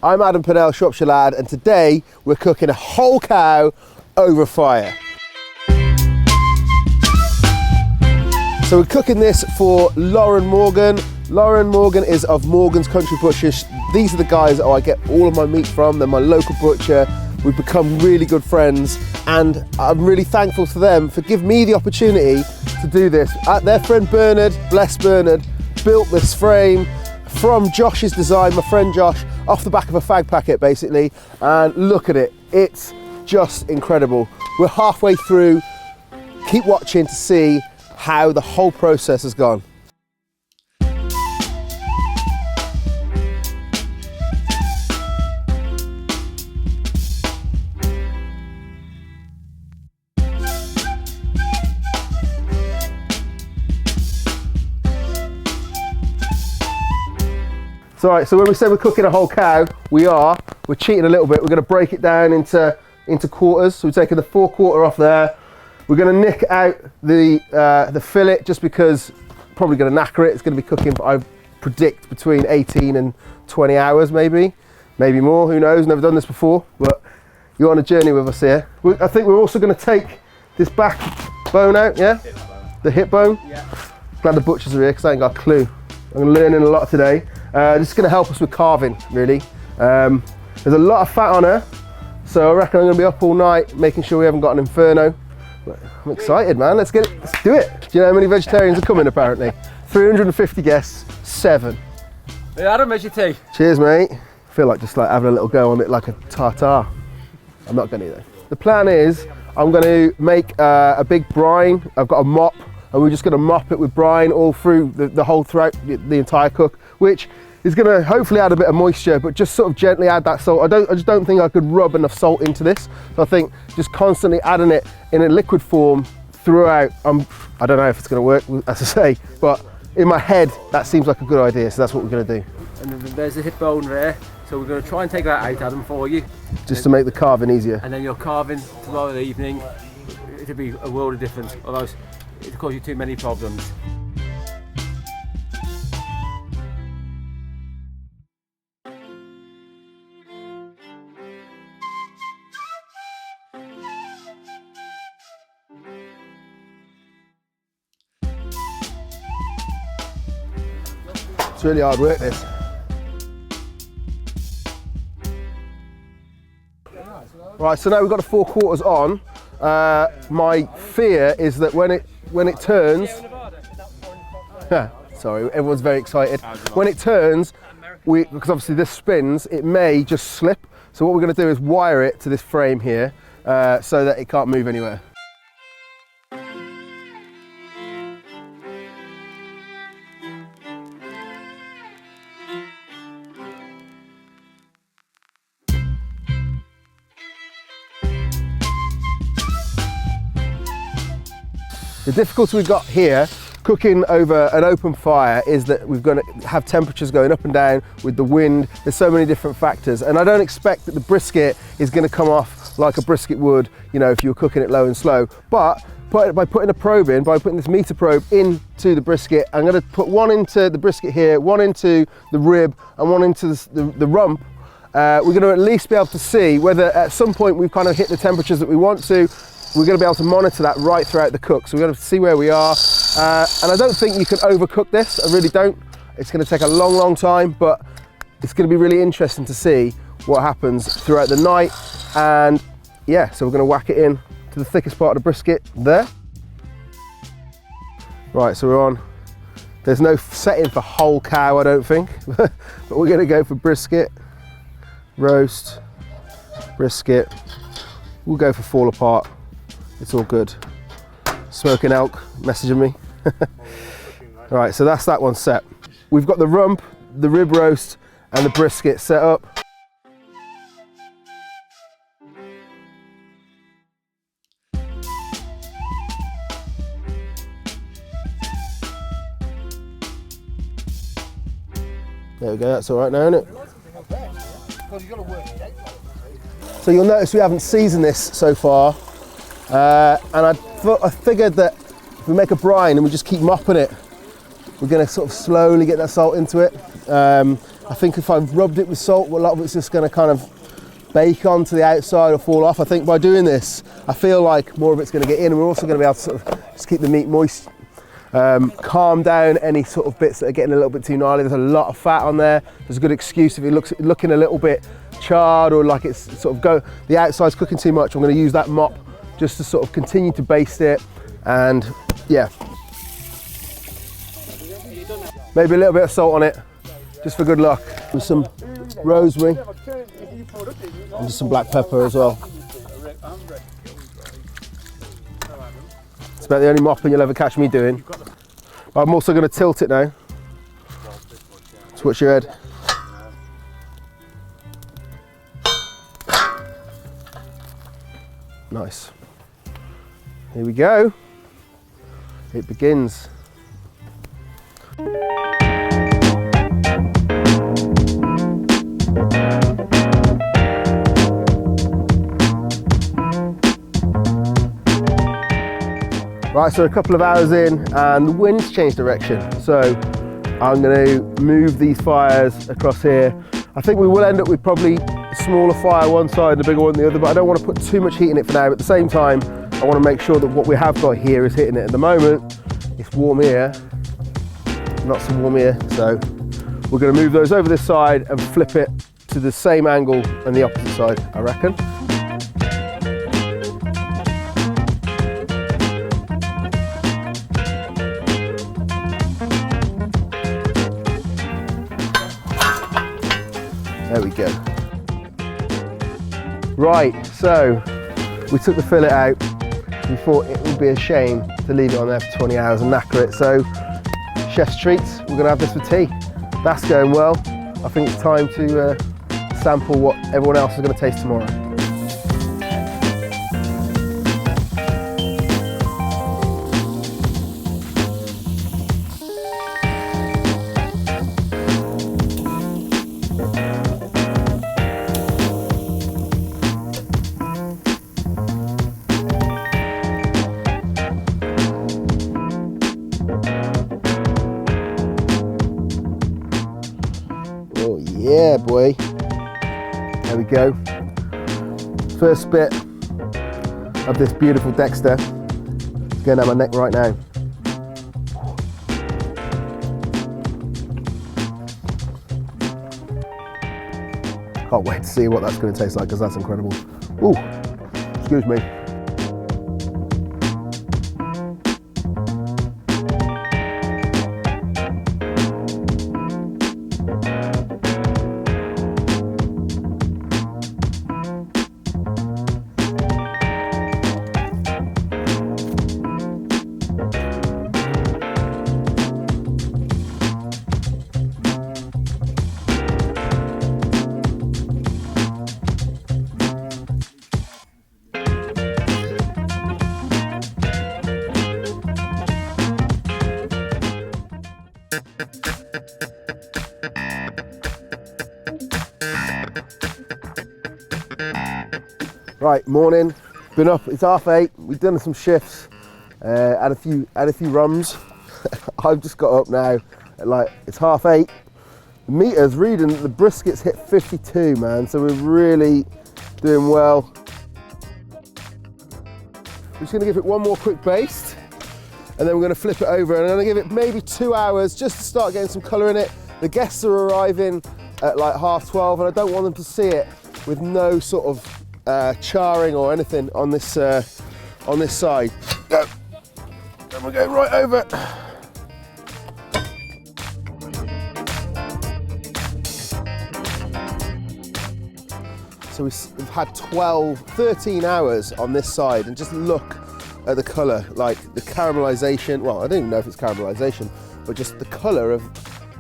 I'm Adam Pennell, Shropshire Lad, and today we're cooking a whole cow over fire. So we're cooking this for Lauren Morgan. Lauren Morgan is of Morgan's Country Butchers. These are the guys that I get all of my meat from. They're my local butcher. We've become really good friends, and I'm really thankful to them for giving me the opportunity to do this. Their friend Bernard, bless Bernard, built this frame from Josh's design, my friend Josh, off the back of a fag packet basically, and look at it, it's just incredible. We're halfway through, keep watching to see how the whole process has gone. So, right, so when we say we're cooking a whole cow, we're cheating a little bit. We're going to break it down into quarters. So we're taking the 4/4 off there. We're going to nick out the fillet just because probably going to knacker it. It's going to be cooking, I predict, between 18 and 20 hours maybe more, who knows, never done this before, but you're on a journey with us here. I think we're also going to take this back bone out, yeah? The hip bone? Yeah. Glad the butchers are here because I ain't got a clue. I'm learning a lot today. This is going to help us with carving, really. There's a lot of fat on her, so I reckon I'm going to be up all night making sure we haven't got an inferno. But I'm excited, man. Let's do it. Do you know how many vegetarians are coming, apparently? 350 guests, 7. Hey Adam, here's your tea. Cheers, mate. I feel like just like having a little go on it like a tartare. I'm not going to though. The plan is I'm going to make a big brine. I've got a mop, and we're just going to mop it with brine all through the whole throughout the entire cook, which is going to hopefully add a bit of moisture, but just sort of gently add that salt. I just don't think I could rub enough salt into this. So I think just constantly adding it in a liquid form throughout. I don't know if it's going to work, as I say, but in my head that seems like a good idea. So that's what we're going to do. And then there's the hip bone there. So we're going to try and take that out, Adam, for you. Just to make the carving easier. And then you're carving tomorrow evening. It'll be a world of difference, otherwise it'll cause you too many problems. It's really hard work, this. Right, so now we've got the 4/4 on. My fear is that when it turns, sorry, everyone's very excited. When it turns, because obviously this spins, it may just slip. So what we're going to do is wire it to this frame here so that it can't move anywhere. The difficulty we've got here, cooking over an open fire, is that we're going to have temperatures going up and down with the wind. There's so many different factors, and I don't expect that the brisket is going to come off like a brisket would, you know, if you were cooking it low and slow. But by putting a probe in, by putting this meter probe into the brisket, I'm going to put one into the brisket here, one into the rib, and one into the rump. We're going to at least be able to see whether at some point we've kind of hit the temperatures that we want to. We're going to be able to monitor that right throughout the cook. So we're going to see where we are. And I don't think you can overcook this. I really don't. It's going to take a long, long time, but it's going to be really interesting to see what happens throughout the night. And yeah, so we're going to whack it in to the thickest part of the brisket there. Right, so we're on. There's no setting for whole cow, I don't think, but we're going to go for brisket, roast, brisket. We'll go for fall apart. It's all good. Smoking elk messaging me. Right, so that's that one set. We've got the rump, the rib roast, and the brisket set up. There we go, that's all right now, isn't it? So you'll notice we haven't seasoned this so far. And I figured that if we make a brine and we just keep mopping it, we're going to sort of slowly get that salt into it. I think if I've rubbed it with salt, well, a lot of it's just going to kind of bake onto the outside or fall off. I think by doing this, I feel like more of it's going to get in, and we're also going to be able to sort of just keep the meat moist, calm down any sort of bits that are getting a little bit too gnarly. There's a lot of fat on there. There's a good excuse if it looks looking a little bit charred or like it's sort of the outside's cooking too much. I'm going to use that mop just to sort of continue to baste it, and yeah, maybe a little bit of salt on it, just for good luck. With some rosemary and just some black pepper as well. It's about the only mopping you'll ever catch me doing. I'm also going to tilt it now. Switch your head. Nice. Here we go. It begins. Right, so a couple of hours in and the wind's changed direction. So I'm going to move these fires across here. I think we will end up with probably a smaller fire one side and a bigger one the other, but I don't want to put too much heat in it for now. But at the same time, I want to make sure that what we have got here is hitting it. At the moment, it's warm here, not so warm here. So we're going to move those over this side and flip it to the same angle on the opposite side, I reckon. There we go. Right, so we took the fillet out. We thought it would be a shame to leave it on there for 20 hours and knacker it. So, chef's treats, we're gonna have this for tea. That's going well. I think it's time to sample what everyone else is gonna taste tomorrow. Yeah, boy. There we go. First bit of this beautiful Dexter is going down my neck right now. Can't wait to see what that's going to taste like, because that's incredible. Ooh, excuse me. Right, morning. Been up. It's 8:30. We've done some shifts. Had a few rums. I've just got up now. It's 8:30. The meter's reading that the brisket's hit 52, man. So we're really doing well. We're just gonna give it one more quick baste, and then we're gonna flip it over, and I'm gonna give it maybe 2 hours just to start getting some colour in it. The guests are arriving at like 12:30, and I don't want them to see it with no sort of charring or anything on this side. Go. And we're going right over. So we've had 13 hours on this side, and just look at the colour, like the caramelisation. Well, I don't even know if it's caramelisation, but just the colour of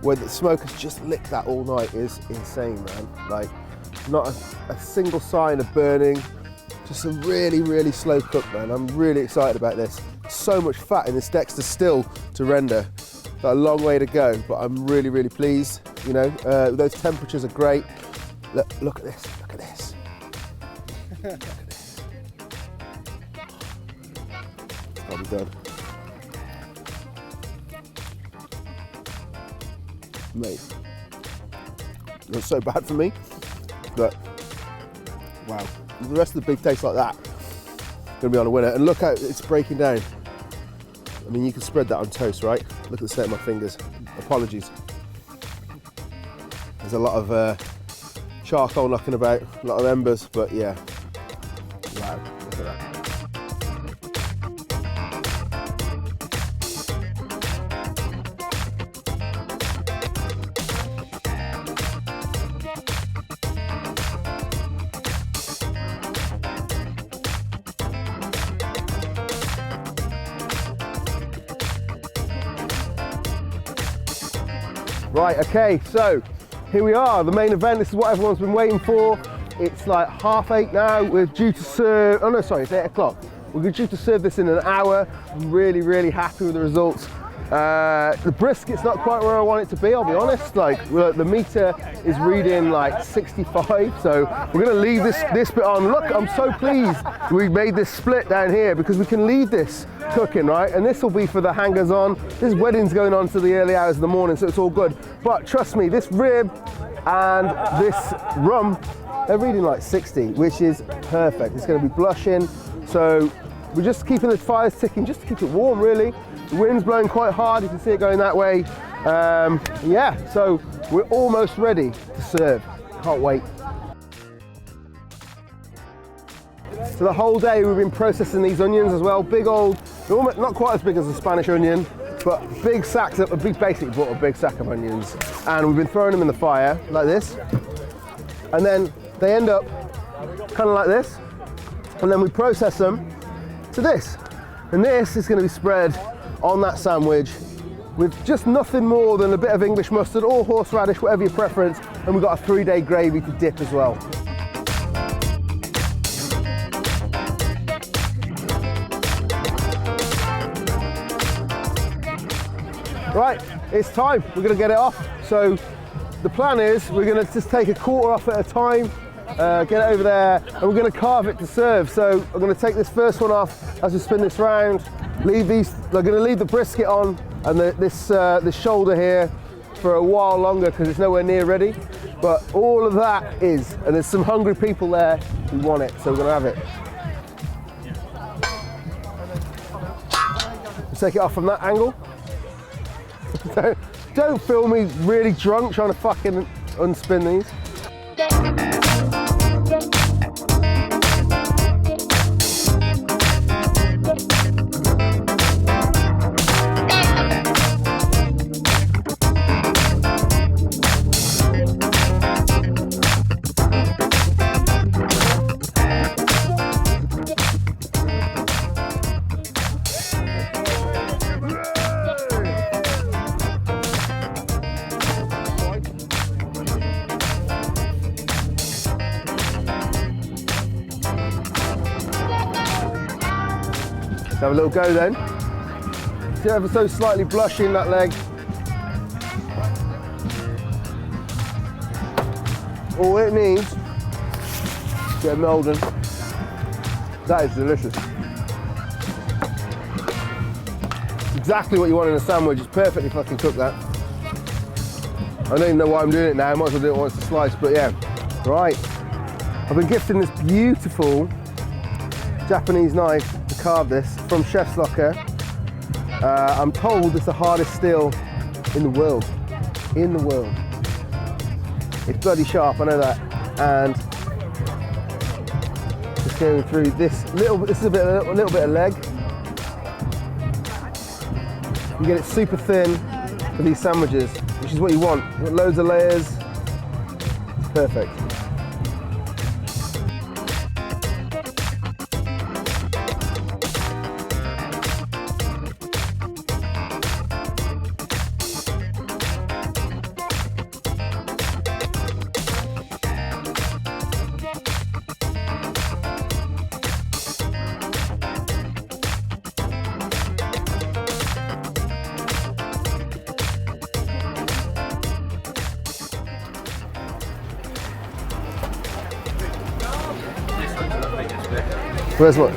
where the smoke has just licked that all night is insane, man. Like, not a single sign of burning, just a really, really slow cook, man. I'm really excited about this. So much fat in this Dexter still to render. Got a long way to go, but I'm really, really pleased. You know, those temperatures are great. Look at this, look at this. Look at this. It's probably done. Mate, It was so bad for me, but wow. The rest of the big tastes like that, gonna be on a winner. And look how it's breaking down. I mean, you can spread that on toast, right? Look at the state of my fingers. Apologies. There's a lot of charcoal knocking about, a lot of embers, but yeah. Wow, look at that. Right, okay, so here we are, the main event. This is what everyone's been waiting for. It's like 8:30 now. We're due to serve, oh no, sorry, it's 8 o'clock. We're due to serve this in an hour. I'm really, really happy with the results. The brisket's not quite where I want it to be, I'll be honest. Like, the meter is reading like 65, so we're gonna leave this bit on. Look, I'm so pleased we made this split down here because we can leave this cooking, right? And this will be for the hangers on. This wedding's going on to the early hours of the morning, so it's all good. But trust me, this rib and this rum, they're reading like 60, which is perfect. It's gonna be blushing. So we're just keeping the fires ticking just to keep it warm, really. The wind's blowing quite hard, you can see it going that way. Yeah, so we're almost ready to serve. Can't wait. So the whole day we've been processing these onions as well. Big old, almost, not quite as big as a Spanish onion, but big sacks of, we basically bought a big sack of onions. And we've been throwing them in the fire like this. And then they end up kind of like this. And then we process them to this. And this is going to be spread on that sandwich with just nothing more than a bit of English mustard or horseradish, whatever your preference, and we've got a 3-day gravy to dip as well. Right, it's time, we're gonna get it off. So the plan is we're gonna just take a quarter off at a time, get it over there, and we're gonna carve it to serve. So I'm gonna take this first one off as we spin this round. Leave these, I'm going to leave the brisket on and this shoulder here for a while longer because it's nowhere near ready. But all of that is, and there's some hungry people there who want it, so we're going to have it. Let's take it off from that angle. Don't film me really drunk trying to fucking unspin these. Have a little go then. See, ever so slightly blushing that leg. All it needs is get moulding. That is delicious. It's exactly what you want in a sandwich. It's perfectly fucking cooked, that. I don't even know why I'm doing it now. I might as well do it once a slice, but yeah. Right. I've been gifting this beautiful Japanese knife to carve this from Chef's Locker. I'm told it's the hardest steel in the world. In the world. It's bloody sharp, I know that. And just going through this little, this is a little bit of leg. You get it super thin for these sandwiches, which is what you want. You want loads of layers. It's perfect. Where's what?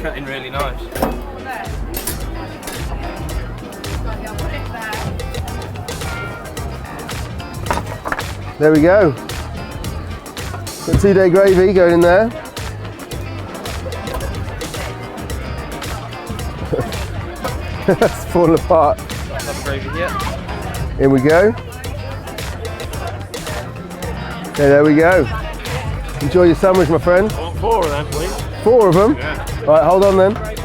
Cutting really nice. There we go. Got 2-day gravy going in there. That's falling apart. Another gravy here. In we go. Okay, there we go. Enjoy your sandwich, my friend. I want 4 of them, please. 4 of them? Yeah. All right, hold on then.